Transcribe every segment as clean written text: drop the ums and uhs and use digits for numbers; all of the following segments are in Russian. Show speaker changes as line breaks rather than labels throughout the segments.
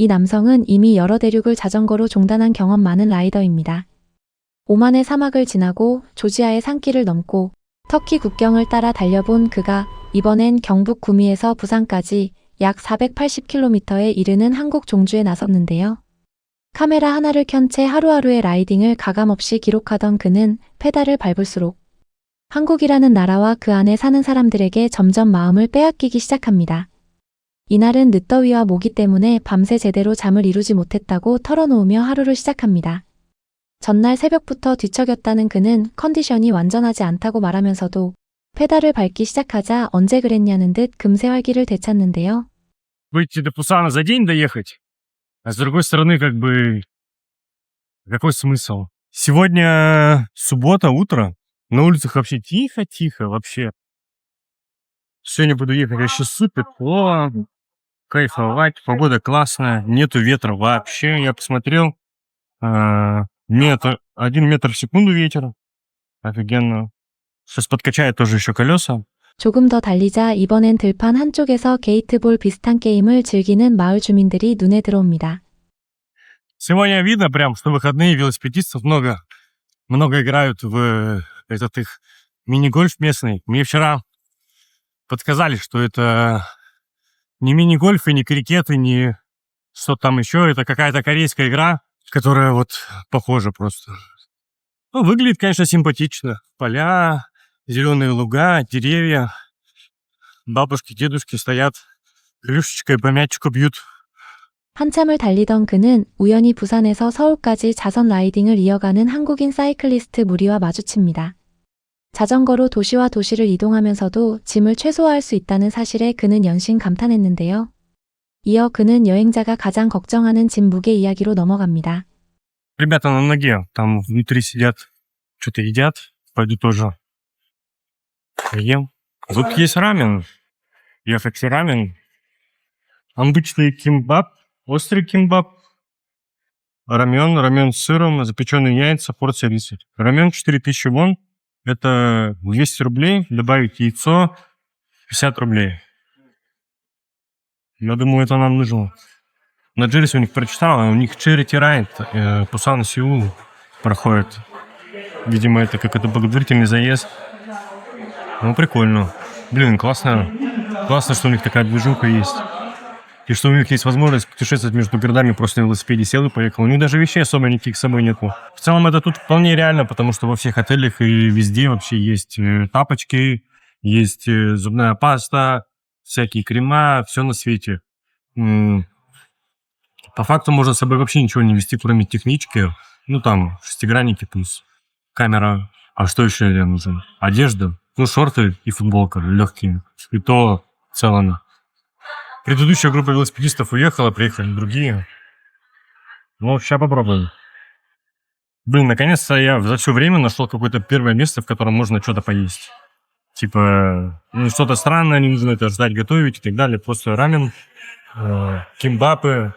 이 남성은 이미 여러 대륙을 자전거로 종단한 경험 많은 라이더입니다. 오만의 사막을 지나고 조지아의 산길을 넘고 터키 국경을 따라 달려본 그가 이번엔 경북 구미에서 부산까지 약 480km에 이르는 한국 종주에 나섰는데요. 카메라 하나를 켠 채 하루하루의 라이딩을 가감없이 기록하던 그는 페달을 밟을수록 한국이라는 나라와 그 안에 사는 사람들에게 점점 마음을 빼앗기기 시작합니다. 이날은 늦더위와 모기 때문에 밤새 제대로 잠을 이루지 못했다고 털어놓으며 하루를 시작합니다. 전날 새벽부터 뒤척였다는 그는 컨디션이 완전하지 않다고 말하면서도 페달을 밟기 시작하자 언제 그랬냐는 듯 금세 활기를 되찾는데요.
Выйти до Пусана за день доехать, а с другой стороны, как бы, какой смысл? Сегодня суббота, утро, на улицах вообще тихо-тихо, вообще. Сегодня буду ехать вообще супер, кайфовать, погода классная, нету ветра вообще, я посмотрел, 1 метр в секунду ветер, офигенно. Сейчас подкачает тоже еще колеса.
조금 더 달리자 이번엔 들판 한쪽에서 게이트볼 비슷한 게임을 즐기는 마을 주민들이 눈에 들어옵니다.
Сегодня видно прям, что выходные велосипедистов много играют в этот их мини-гольф местный. Мне вчера подсказали, что это не мини-гольф и не крикет, и не что там еще. Это какая-то корейская игра, которая вот похожа просто. Ну, выглядит, конечно, симпатично. Поля, зеленые луга, деревья. Бабушки, дедушки стоят, клюшечкой по мячику бьют.
한참을 달리던 그는 우연히 부산에서 서울까지 자선 라이딩을 이어가는 한국인 사이클리스트 무리와 마주칩니다. 자전거로 도시와 도시를 이동하면서도 짐을 최소화할 수 있다는 사실에 그는 연신 감탄했는데요. 이어 그는 여행자가 가장 걱정하는 짐 무게 이야기로 넘어갑니다.
Ребята на ноге, там внутри сидят, что-то едят. Пойду тоже ем. Тут есть рамен. Я хочу рамен. Обычный кимбаб, острый кимбаб. Рамен с сыром, запеченные яйца, порция риса. Рамен 4000 вон. Это 200 рублей. Добавить яйцо, 50 рублей. Я думаю, это нам нужно. На Джерси у них прочитал, у них Charity Ride, Пусан, Сеул проходит. Видимо, это как это благотворительный заезд. Ну, прикольно. Блин, классно. Классно, что у них такая движуха есть. И что у них есть возможность путешествовать между городами просто на велосипеде сел и поехал. У них даже вещей особо никаких с собой нету. В целом это тут вполне реально, потому что во всех отелях и везде вообще есть тапочки, есть зубная паста, всякие крема, все на свете. По факту можно с собой вообще ничего не везти, кроме технички. Ну там, шестигранники плюс камера. А что еще нужно? Одежда. Ну, шорты и футболка легкие. И то в целом. Предыдущая группа велосипедистов уехала, приехали другие. Ну, сейчас попробуем. Блин, наконец-то я за все время нашел какое-то первое место, в котором можно что-то поесть. Типа, ну, что-то странное, не нужно это ждать, готовить и так далее. Просто рамен, кимбапы.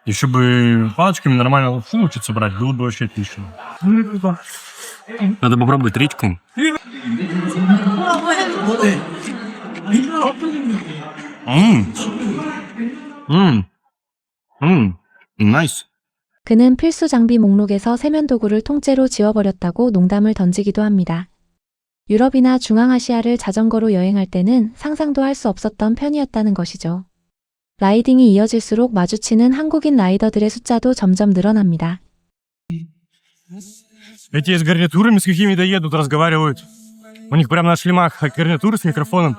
Еще бы палочками нормально лапшу научиться брать, было бы вообще отлично. Надо попробовать редьку. Nice.
그는 필수 장비 목록에서 세면도구를 통째로 지워버렸다고 농담을 던지기도 합니다. 유럽이나 중앙아시아를 자전거로 여행할 때는 상상도 할 수 없었던 편이었다는 것이죠. 라이딩이 이어질수록 마주치는 한국인 라이더들의 숫자도 점점 늘어납니다.
Эти с гарнитурами с какими-то едут, разговаривают. У них прям на шлемах гарнитуры с микрофоном.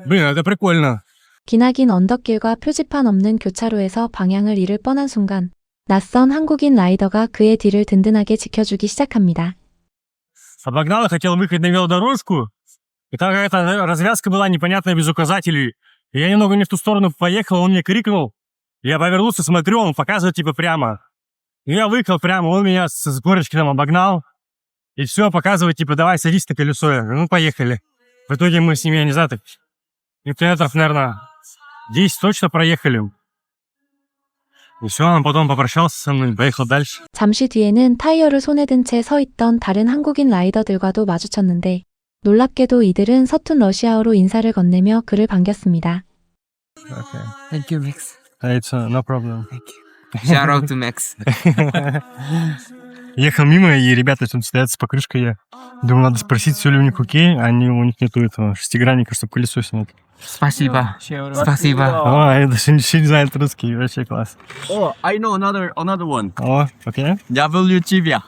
Блин, это прикольно.
기나긴 언덕길과 표지판 없는 교차로에서 방향을 잃을 뻔한 순간 낯선 한국인 라이더가 그의 뒤를 든든하게 지켜주기 시작합니다.
Обогнал и хотел выехать на велодорожку. И там какая-то развязка была непонятная без указателей. И я немного не в ту сторону поехал, он мне крикнул. Я повернулся, смотрю, он показывает типа прямо. И я выехал прямо, он меня с горочки там обогнал. И все, показывает, типа, давай садись на колесо. Я говорю, ну, поехали. В итоге мы с ними, я не знаю, так, метров, наверное, 10 точно проехали. И все, он потом попрощался со мной, поехал дальше.
잠시 뒤에는 타이어를 손에 든 채 서 있던 다른 한국인 라이더들과도 마주쳤는데 놀랍게도 이들은 서툰 러시아어로 인사를 건네며 그를 반겼습니다.
Okay. Thank you, Mix.
It's no problem.
Shout out to Max.
Ехал мимо, и ребята тут стоят с покрышкой. Я думал, надо спросить, все ли у них окей. У них нету этого шестигранника, чтобы колесо снять.
Спасибо. Спасибо.
О, я даже ничего не знаю русский. Вообще класс.
Oh, I know another one.
О, окей.
WTV.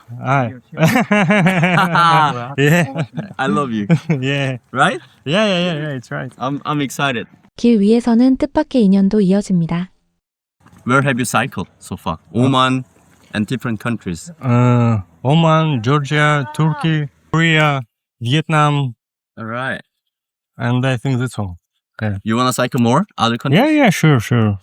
Yeah.
I love you.
Yeah.
Right?
Yeah, it's right.
I'm excited.
길 위에서는 뜻밖의 인연도 이어집니다.
Where have you cycled so far? Oman and different countries.
Oman, Georgia, Turkey, Korea, Vietnam,
All right.
and I think that's all.
You wanna cycle more other countries?
Yeah, sure. For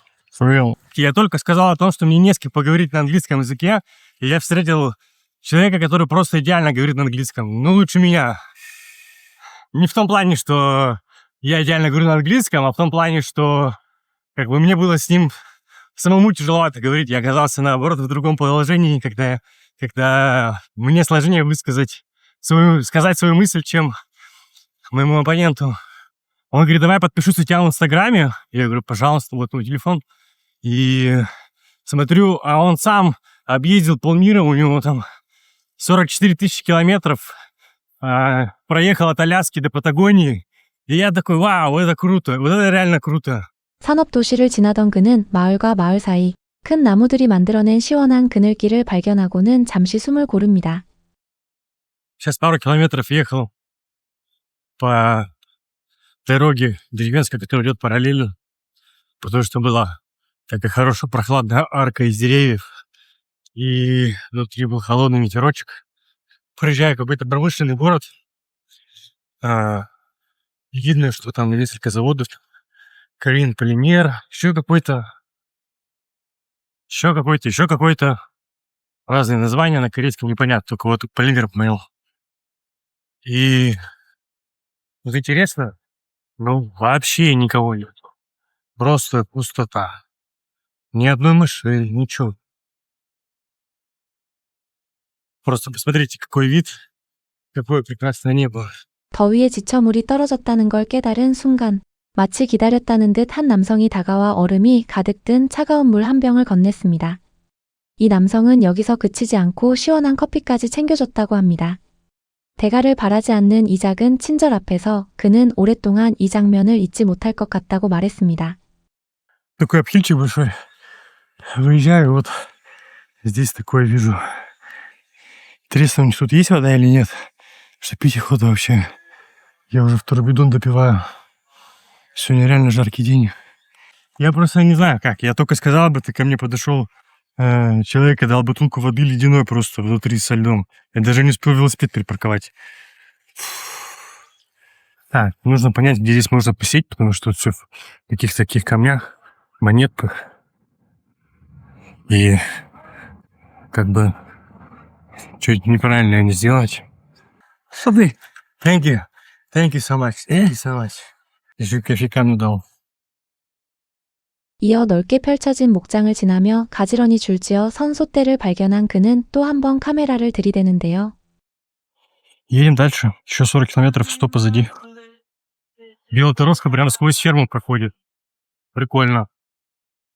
real. Я только сказал о том, что мне не с кем поговорить на английском языке, и я встретил человека, который просто идеально говорит на английском. Ну, лучше меня. Не в том плане, что я идеально говорю на английском, а в том плане, что как бы мне было с ним самому тяжеловато говорить. Я оказался, наоборот, в другом положении, когда мне сложнее сказать свою мысль, чем моему оппоненту. Он говорит, давай подпишусь у тебя в Инстаграме. Я говорю, пожалуйста, вот мой телефон. И смотрю, а он сам объездил полмира, у него там 44 тысячи километров, проехал от Аляски до Патагонии. И я такой, вау, это круто, вот это реально круто.
산업도시를 지나던 그는 마을과 마을 사이 큰 나무들이 만들어낸 시원한 그늘길을 발견하고는 잠시 숨을 고릅니다.
Сейчас пару километров ехал по дороге деревенской, которая идет параллельно, потому что была такая хорошая прохладная арка из деревьев, и внутри был холодный ветерочек. Проезжаю какой-то промышленный город, видно, что там несколько заводов, Korean полимер, еще какой-то, разные названия на корейском непонятно, только вот полимер понял. И вот интересно, ну вообще никого нет, просто пустота, ни одной машины, ничего. Просто посмотрите, какой вид, какое прекрасное небо.
더위에 지쳐 물이 떨어졌다는 걸 깨달은 순간 마치 기다렸다는 듯 한 남성이 다가와 얼음이 가득 든 차가운 물 한 병을 건넸습니다. 이 남성은 여기서 그치지 않고 시원한 커피까지 챙겨줬다고 합니다. 대가를 바라지 않는 이 작은 친절 앞에서 그는 오랫동안 이 장면을 잊지 못할 것 같다고 말했습니다.
Такой обхильчик большой. Выезжаю, вот здесь такое вижу. Интересно, у них тут есть вода или нет? Что пить охота вообще. Я уже второй бидон допиваю. Сегодня реально жаркий день. Я просто не знаю как. Я только сказал бы, ты ко мне подошел человек и дал бутылку воды ледяной просто внутри со льдом. Я даже не успел велосипед припарковать. Так, нужно понять, где здесь можно посидеть, потому что все в каких-то таких камнях, монетках. И как бы чуть неправильно не сделать. Смотри. Thank you. Thank you so much. Thank you so much. Еще кофейкам дал.
이어 넓게 펼쳐진 목장을 지나며 가지런히 줄지어 선 솥대를 발견한 그는 또 한 번 카메라를 들이대는데요.
Едем дальше. Еще 40 километров, 100 позади. Белая дорожка прямо сквозь ферму проходит. Прикольно.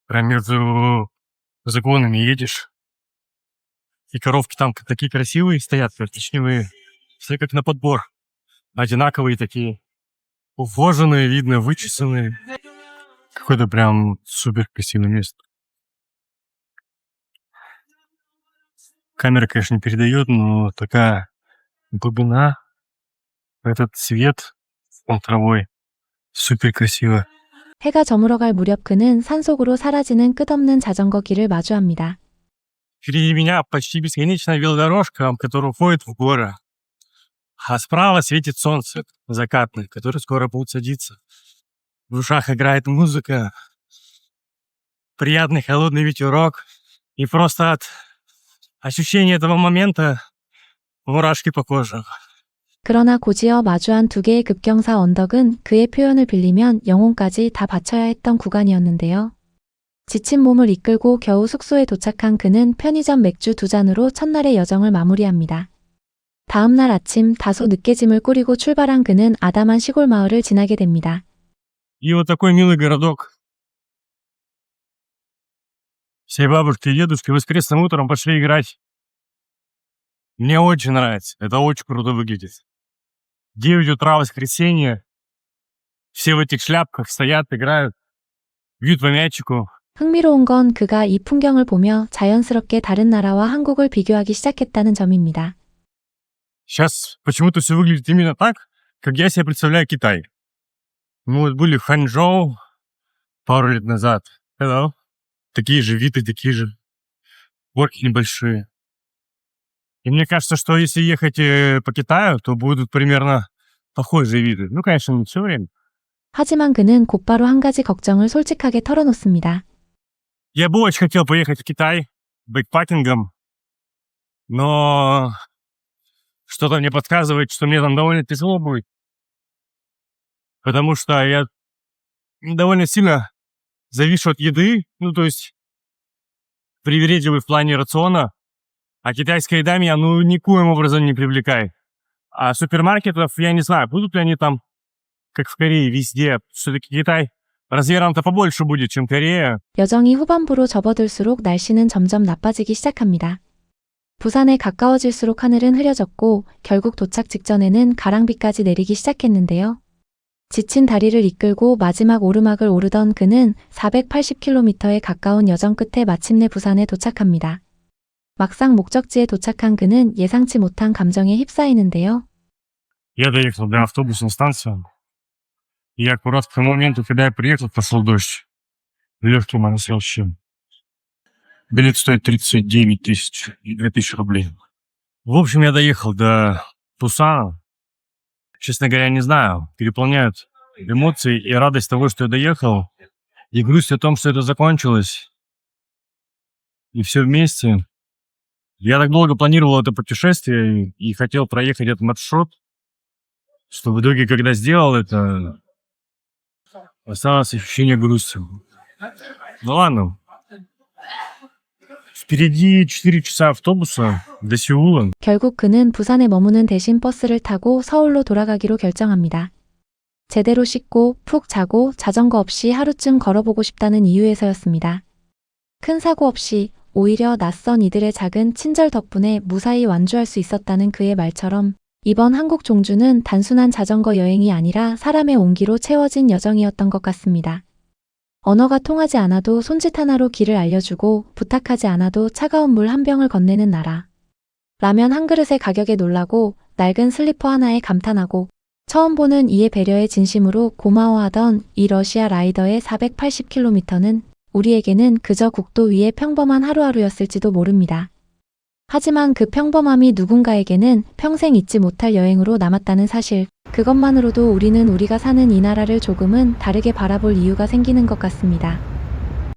Прям между загонами едешь. И коровки там такие красивые стоят, коричневые. Все как на подбор. Одинаковые такие. Ухоженные, видно, вычесанные. Какое-то прям супер красивое место. Камера, конечно, не передает, но такая глубина, этот цвет он травой. Супер красиво.
해가 저물어갈 무렵 그는 산속으로 사라지는 끝없는 자전거 길을 마주합니다.
Впереди меня почти бесконечная велодорожка, которая уходит в горы. А справа светит солнце закатное, которое скоро будет садиться. В ушах играет музыка, приятный холодный ветерок. И просто от ощущения этого момента мурашки по коже.
그러나 곧이어 마주한 두 개의 급경사 언덕은 그의 표현을 빌리면 영혼까지 다 바쳐야 했던 구간이었는데요. 지친 몸을 이끌고 겨우 숙소에 도착한 그는 편의점 맥주 2잔으로 첫날의 여정을 마무리합니다. 다음 날 아침 다소 늦게 짐을 꾸리고 출발한 그는 아담한 시골 마을을 지나게 됩니다.
И вот такой милый городок. Все бабушки и дедушки воскресным утром пошли играть. Мне очень нравится. Это очень круто выглядит. 9 утра воскресенье. Все в этих шляпках стоят, играют. Бьют по мячику.
흥미로운 건 그가 이 풍경을 보며 자연스럽게 다른 나라와 한국을 비교하기 시작했다는 점입니다.
Сейчас почему-то все выглядит именно так, как я себе представляю Китай. Мы вот были в Ханчжоу пару лет назад. Hello. Такие же виды, такие же горки небольшие. И мне кажется, что если ехать по Китаю, то будут примерно похожие виды. Ну, конечно, не все время.
하지만 그는 곧바로 한 가지 걱정을 솔직하게 털어놓습니다.
Я бы очень хотел поехать в Китай бэкпакингом, но что-то мне подсказывает, что мне там довольно тяжело будет. Потому что я довольно сильно завишу от еды, ну, то есть привередливый в плане рациона, а китайская еда меня, ну, никоим образом не привлекает. А супермаркетов, я не знаю, будут ли они там, как в Корее, везде. Все-таки Китай размером-то побольше будет, чем Корея.
여정이 후반부로 접어들수록 날씨는 점점 나빠지기 시작합니다. 부산에 가까워질수록 하늘은 흐려졌고 결국 도착 직전에는 가랑비까지 내리기 시작했는데요. 지친 다리를 이끌고 마지막 오르막을 오르던 그는 480km에 가까운 여정 끝에 마침내 부산에 도착합니다. 막상 목적지에 도착한 그는 예상치 못한 감정에 휩싸이는데요.
Я доехал до автобусной станции. И аккурат к тому моменту, когда я приехал, пошел дождь. Легкий моросил чем. Билет стоит 39 тысяч и 2000 рублей. В общем, я доехал до Пусана. Честно говоря, не знаю. Переполняют эмоции и радость того, что я доехал. И грусть о том, что это закончилось. И все вместе. Я так долго планировал это путешествие и хотел проехать этот маршрут, что в итоге, когда сделал это, осталось ощущение грусти. Ну ладно. Впереди 4 часа автобуса до Сеула.
결국 그는 부산에 머무는 대신 버스를 타고 서울로 돌아가기로 결정합니다. 제대로 씻고 푹 자고 자전거 없이 하루쯤 걸어보고 싶다는 이유에서였습니다. 큰 사고 없이 오히려 낯선 이들의 작은 친절 덕분에 무사히 완주할 수 있었다는 그의 말처럼 이번 한국 종주는 단순한 자전거 여행이 아니라 사람의 온기로 채워진 여정이었던 것 같습니다. 언어가 통하지 않아도 손짓 하나로 길을 알려주고 부탁하지 않아도 차가운 물 한 병을 건네는 나라. 라면 한 그릇의 가격에 놀라고 낡은 슬리퍼 하나에 감탄하고 처음 보는 이의 배려에 진심으로 고마워하던 이 러시아 라이더의 480km는 우리에게는 그저 국도 위의 평범한 하루하루였을지도 모릅니다. 하지만 그 평범함이 누군가에게는 평생 잊지 못할 여행으로 남았다는 사실, 그것만으로도 우리는 우리가 사는 이 나라를 조금은 다르게 바라볼 이유가 생기는 것 같습니다.